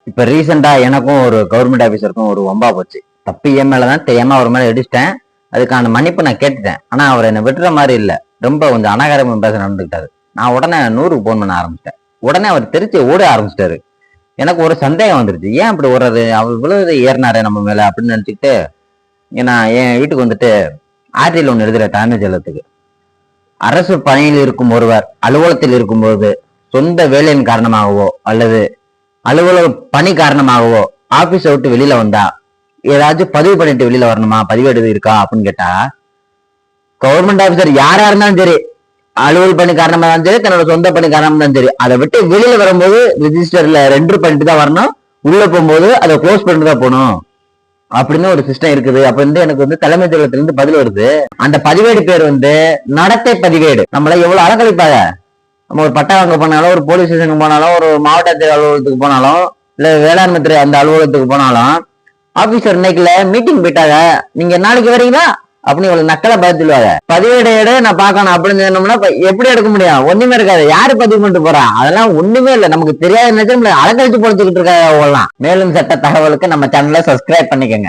இப்ப ரீசெண்டா எனக்கும் ஒரு கவர்மெண்ட் ஆபீசருக்கும் ஒரு வம்பா போச்சு. தப்பு என் மேலதான், தெரியாம அவர் மேல அடிச்சிட்டேன். அதுக்கான மன்னிப்பு நான் கேட்டுட்டேன். ஆனா அவர் என்ன விட்டுற மாதிரி இல்ல, ரொம்ப கொஞ்சம் அனாகாரம் பேச நடந்துக்கிட்டாரு. நான் உடனே 100க்கு போன் பண்ண ஆரம்பிச்சிட்டேன். உடனே அவர் தெரிச்சு ஓட ஆரம்பிச்சிட்டாரு. எனக்கு ஒரு சந்தேகம் வந்துருச்சு, ஏன் அப்படி ஓடுறது, அவர் இவ்வளவு ஏறினாரு நம்ம மேல அப்படின்னு நினைச்சுக்கிட்டு நான் என் வீட்டுக்கு வந்துட்டு ஆர்டியில் ஒண்ணு எழுதுற தலைமைச் செயலகத்துக்கு. அரசு பணியில் இருக்கும் ஒருவர் அலுவலகத்தில் இருக்கும்போது சொந்த வேலையின் காரணமாகவோ அல்லது அலுவலக பணி காரணமாகவோ ஆபீஸ விட்டு வெளியில வந்தா ஏதாச்சும் பதிவு பண்ணிட்டு வெளியில வரணுமா, பதிவேடு இருக்கா அப்படின்னு கேட்டா, கவர்மெண்ட் ஆபீசர் யாரா இருந்தாலும் சரி, அலுவல் பணி காரணமா இருந்தாலும் சரி, தன்னோட சொந்த பணி காரணமா இருந்தாலும் சரி, அதை விட்டு வெளியில வரும்போது ரிஜிஸ்டர்ல ரெண்டர் பண்ணிட்டு தான் வரணும், உள்ள போகும்போது அதை க்ளோஸ் பண்ணிட்டு தான் போகணும் அப்படின்னு ஒரு சிஸ்டம் இருக்குது. அப்ப எனக்கு தலைமைச் செயலகத்துல இருந்து பதில் வருது. அந்த பதிவேடு பேர் நடத்தை பதிவேடு. நம்மள எவ்வளவு அலங்கழிப்பாங்க. நம்ம ஒரு பட்டா வாங்க போனாலும், ஒரு போலீஸ் ஸ்டேஷனுக்கு போனாலும், ஒரு மாவட்ட அலுவலகத்துக்கு போனாலும், இல்ல வேளாண்மை துறை அந்த அலுவலகத்துக்கு போனாலும், ஆபீசர் இன்னைக்குல மீட்டிங் போயிட்டாங்க, நீங்க நாளைக்கு வரீங்களா அப்படின்னு இவ்வளவு நக்கலை பதிலுவாங்க. பதிவேடு எடு நான் பாக்கணும் அப்படின்னு சொன்னோம்னா எப்படி எடுக்க முடியும்? ஒண்ணுமே இருக்காது. யாரு பதிவு பண்ணிட்டு போறா? அதெல்லாம் ஒண்ணுமே இல்லை. நமக்கு தெரியாத நினைச்சு அலங்கழிச்சு பொழைச்சுக்கிட்டு இருக்காங்க. மேலும் சட்ட தகவலுக்கு நம்ம சேனலை சப்ஸ்கிரைப் பண்ணிக்கோங்க.